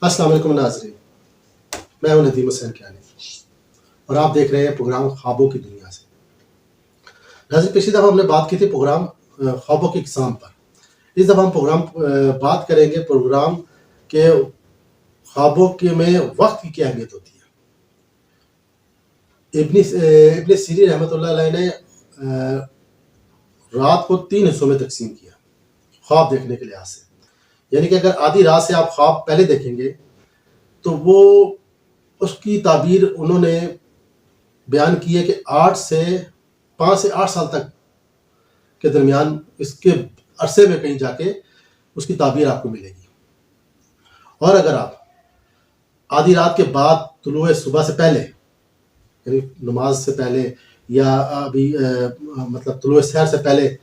السلام علیکم ناظرین، میں ہوں ندیم حسین کیانی اور آپ دیکھ رہے ہیں پروگرام خوابوں کی دنیا سے۔ ناظرین، پچھلی دفعہ ہم نے بات کی تھی پروگرام خوابوں کی اقسام پر۔ اس دفعہ ہم بات کریں گے پروگرام کے خوابوں کے میں وقت کی کیا اہمیت ہوتی ہے۔ ابن سیرین رحمۃ اللہ علیہ نے رات کو 3 حصوں میں تقسیم کیا خواب دیکھنے کے لحاظ سے، یعنی کہ اگر آدھی رات سے آپ خواب پہلے دیکھیں گے تو وہ اس کی تعبیر انہوں نے بیان کی ہے کہ 5 سے 8 سال تک کے درمیان اس کے عرصے میں کہیں جا کے اس کی تعبیر آپ کو ملے گی۔ اور اگر آپ آدھی رات کے بعد طلوع صبح سے پہلے، یعنی نماز سے پہلے یا ابھی مطلب طلوع سحر سے پہلے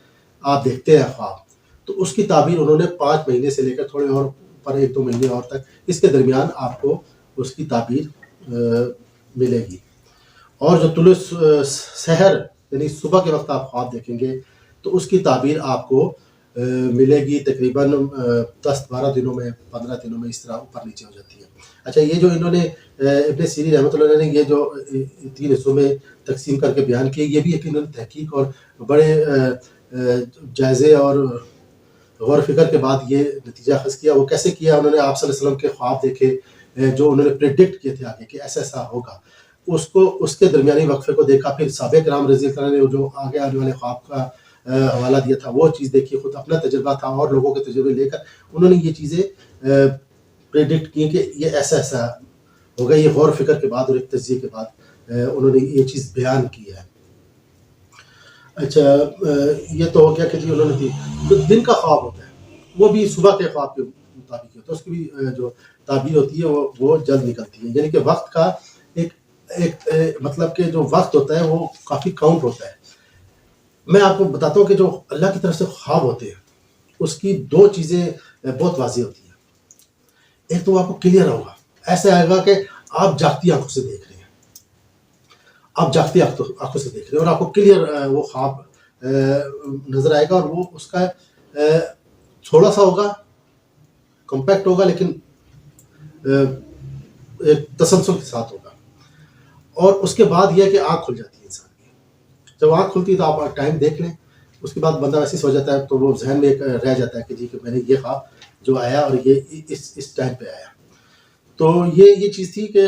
آپ دیکھتے ہیں خواب، تو اس کی تعبیر انہوں نے 5 مہینے سے لے کر تھوڑے اور پر 1-2 مہینے اور تک اس کے درمیان آپ کو اس کی تعبیر ملے گی۔ اور جو طلوع سحر یعنی صبح کے وقت آپ خواب دیکھیں گے تو اس کی تعبیر آپ کو ملے گی تقریباً 10-12 دنوں میں، 15 دنوں میں، اس طرح اوپر نیچے ہو جاتی ہے۔ اچھا، یہ جو انہوں نے ابن سیرین رحمۃ اللہ علیہ نے یہ جو 3 حصوں میں تقسیم کر کے بیان کیے، یہ بھی ایک انہوں نے تحقیق اور بڑے جائزے اور غور و فکر کے بعد یہ نتیجہ اخذ کیا۔ وہ کیسے کیا؟ انہوں نے آپ صلی اللہ علیہ وسلم کے خواب دیکھے جو انہوں نے پریڈکٹ کیے تھے آگے کہ ایسا ایسا ہوگا، اس کے درمیانی وقفے کو دیکھا، پھر صحابہ کرام رضی اللہ عنہ نے جو آگے آنے والے خواب کا حوالہ دیا تھا وہ چیز دیکھی، خود اپنا تجربہ تھا اور لوگوں کے تجربے لے کر انہوں نے یہ چیزیں پریڈکٹ کی کہ یہ ایسا ایسا ہوگا۔ یہ غور و فکر کے بعد اور ایک تجزیے کے بعد انہوں نے یہ چیز بیان کی ہے۔ اچھا، یہ تو ہو گیا کہ جی انہوں نے تو دن کا خواب ہوتا ہے، وہ بھی صبح کے خواب کے مطابق ہوتا ہے، اس کی بھی جو تعبیر ہوتی ہے وہ جلد نکلتی ہے، یعنی کہ وقت کا ایک مطلب کہ جو وقت ہوتا ہے وہ کافی کاؤنٹ ہوتا ہے۔ میں آپ کو بتاتا ہوں کہ جو اللہ کی طرف سے خواب ہوتے ہیں اس کی 2 چیزیں بہت واضح ہوتی ہیں۔ ایک تو آپ کو کلیئر ہوگا، ایسا آئے گا کہ آپ جاگتی آنکھوں سے دیکھ رہے ہیں، آپ جاگتی آنکھوں سے دیکھ رہے ہیں اور آپ کو کلیئر وہ خواب نظر آئے گا، اور وہ اس کا تھوڑا سا ہوگا، کمپیکٹ ہوگا، لیکن ایک تسلسل کے ساتھ ہوگا۔ اور اس کے بعد یہ ہے کہ آنکھ کھل جاتی ہے انسان کی۔ جب آنکھ کھلتی ہے تو آپ ٹائم دیکھ لیں، اس کے بعد بندہ ویسے سو جاتا ہے تو وہ ذہن میں ایک رہ جاتا ہے کہ جی کہ میں نے یہ خواب جو آیا اور یہ اس ٹائم پہ آیا۔ تو یہ چیز تھی کہ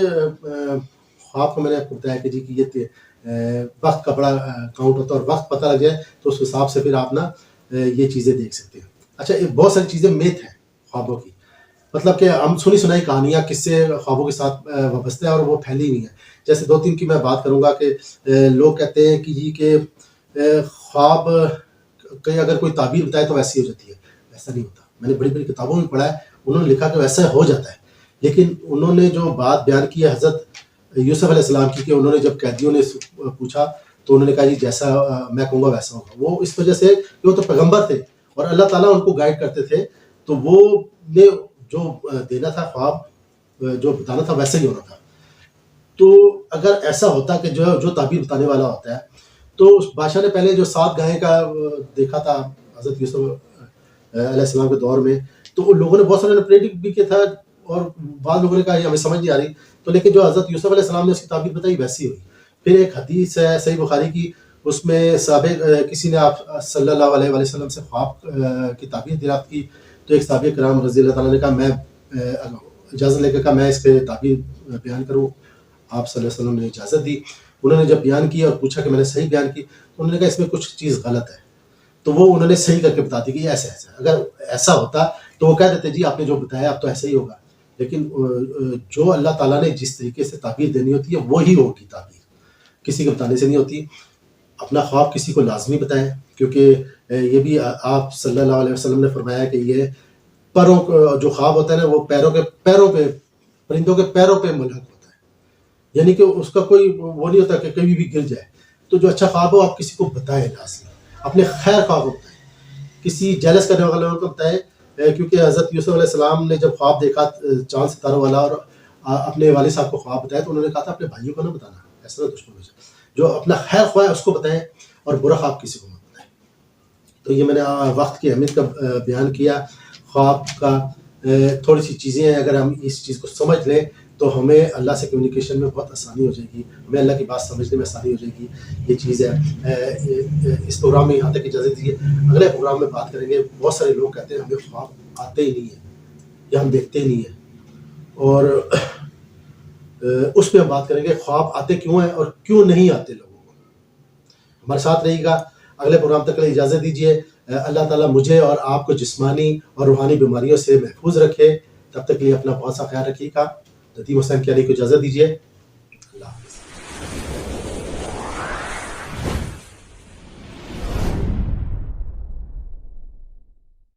خواب کو میں نے آپ کو بتایا کہ جی کہ یہ وقت کا بڑا کاؤنٹ ہوتا ہے، اور وقت پتہ لگ جائے تو اس حساب سے پھر آپ نا یہ چیزیں دیکھ سکتے ہیں۔ اچھا، بہت ساری چیزیں میتھ ہیں خوابوں کی، مطلب کہ ہم سنی سنائی کہانیاں کس سے خوابوں کے ساتھ وابستہ ہیں اور وہ پھیلی ہوئی ہیں۔ جیسے 2-3 کی میں بات کروں گا کہ لوگ کہتے ہیں کہ جی کہ خواب کہ اگر کوئی تعبیر بتائے تو ویسی ہو جاتی ہے۔ ایسا نہیں ہوتا، میں نے بڑی بڑی کتابوں میں پڑھا ہے، انہوں نے لکھا کہ ویسا ہو جاتا ہے، لیکن انہوں نے جو بات بیان کی ہے حضرت یوسف علیہ السلام کی، کہ انہوں نے جب قیدیوں نے پوچھا تو انہوں نے کہا جی جیسا میں کہوں گا ویسا ہوگا۔ وہ اس وجہ سے کہ وہ تو پیغمبر تھے اور اللہ تعالیٰ ان کو گائیڈ کرتے تھے، تو وہ نے جو دینا تھا خواب، جو بتانا تھا ویسا ہی ہونا تھا۔ تو اگر ایسا ہوتا کہ جو تعبیر بتانے والا ہوتا ہے، تو اس بادشاہ نے پہلے جو 7 گائیں کا دیکھا تھا حضرت یوسف علیہ السلام کے دور میں، تو لوگوں نے بہت سارے نے پریڈکٹ بھی کیا تھا، اور بعض لوگوں نے کہا ہمیں سمجھ نہیں آ رہی، تو لیکن جو حضرت یوسف علیہ السلام نے اس کی تعبیر بتائی ویسی ہوئی۔ پھر ایک حدیث ہے صحیح بخاری کی، اس میں کسی نے آپ صلی اللہ علیہ وسلم سے خواب کی تعبیر دریافت کی، تو ایک صحابہ کرام رضی اللہ تعالیٰ نے کہا میں اجازت لے کے کہا میں اس پہ تعبیر بیان کروں۔ آپ صلی اللہ علیہ وسلم نے اجازت دی۔ انہوں نے جب بیان کی اور پوچھا کہ میں نے صحیح بیان کی، تو انہوں نے کہا اس میں کچھ چیز غلط ہے، تو وہ انہوں نے صحیح کر کے بتا دی کہ یہ ایسا ایسا۔ اگر ایسا ہوتا تو وہ کہہ دیتے جی آپ نے جو بتایا اب تو ایسا ہی ہوگا، لیکن جو اللہ تعالیٰ نے جس طریقے سے تعبیر دینی ہوتی ہے وہی ہوگی تعبیر، کسی کے بتانے سے نہیں ہوتی۔ اپنا خواب کسی کو لازمی بتائیں، کیونکہ یہ بھی آپ صلی اللہ علیہ وسلم نے فرمایا کہ یہ پروں جو خواب ہوتا ہے نا وہ پیروں پہ پرندوں کے پیروں پہ ملحق ہوتا ہے، یعنی کہ اس کا کوئی وہ نہیں ہوتا کہ کبھی بھی گر جائے۔ تو جو اچھا خواب ہو آپ کسی کو بتائیں، لازمی اپنے خیر خواب کو بتائیں، کسی جیلس کرنے والوں کو بتائیں، کیونکہ حضرت یوسف علیہ السلام نے جب خواب دیکھا چاند ستاروں والا اور اپنے والد صاحب کو خواب بتایا، تو انہوں نے کہا تھا اپنے بھائیوں کو نہ بتانا، ایسا نہ دشمن ہو جائے، جو اپنا خیر خواہ ہے اس کو بتائیں اور برا خواب کسی کو مت بتائیں۔ تو یہ میں نے وقت کی اہمیت کا بیان کیا، خواب کا تھوڑی سی چیزیں ہیں، اگر ہم اس چیز کو سمجھ لیں تو ہمیں اللہ سے کمیونیکیشن میں بہت آسانی ہو جائے گی، ہمیں اللہ کی بات سمجھنے میں آسانی ہو جائے گی. یہ چیز ہے. اس پروگرام میں یہاں تک اجازت دیجیے، اگلے پروگرام میں بات کریں گے. بہت سارے لوگ کہتے ہیں ہمیں خواب آتے ہی نہیں ہیں یا ہم دیکھتے ہی نہیں ہیں، اور اس پہ ہم بات کریں گے خواب آتے کیوں ہیں اور کیوں نہیں آتے لوگوں کو. ہمارے ساتھ رہیے گا. اگلے پروگرام تک کے لیے اجازت دیجیے. اللہ تعالیٰ مجھے اور آپ کو جسمانی اور روحانی بیماریوں سے محفوظ رکھے. تب تک کے لیے اپنا بہت سا خیال رکھیے گا. ندیم حسین کیانی کو اجازت دیجیے.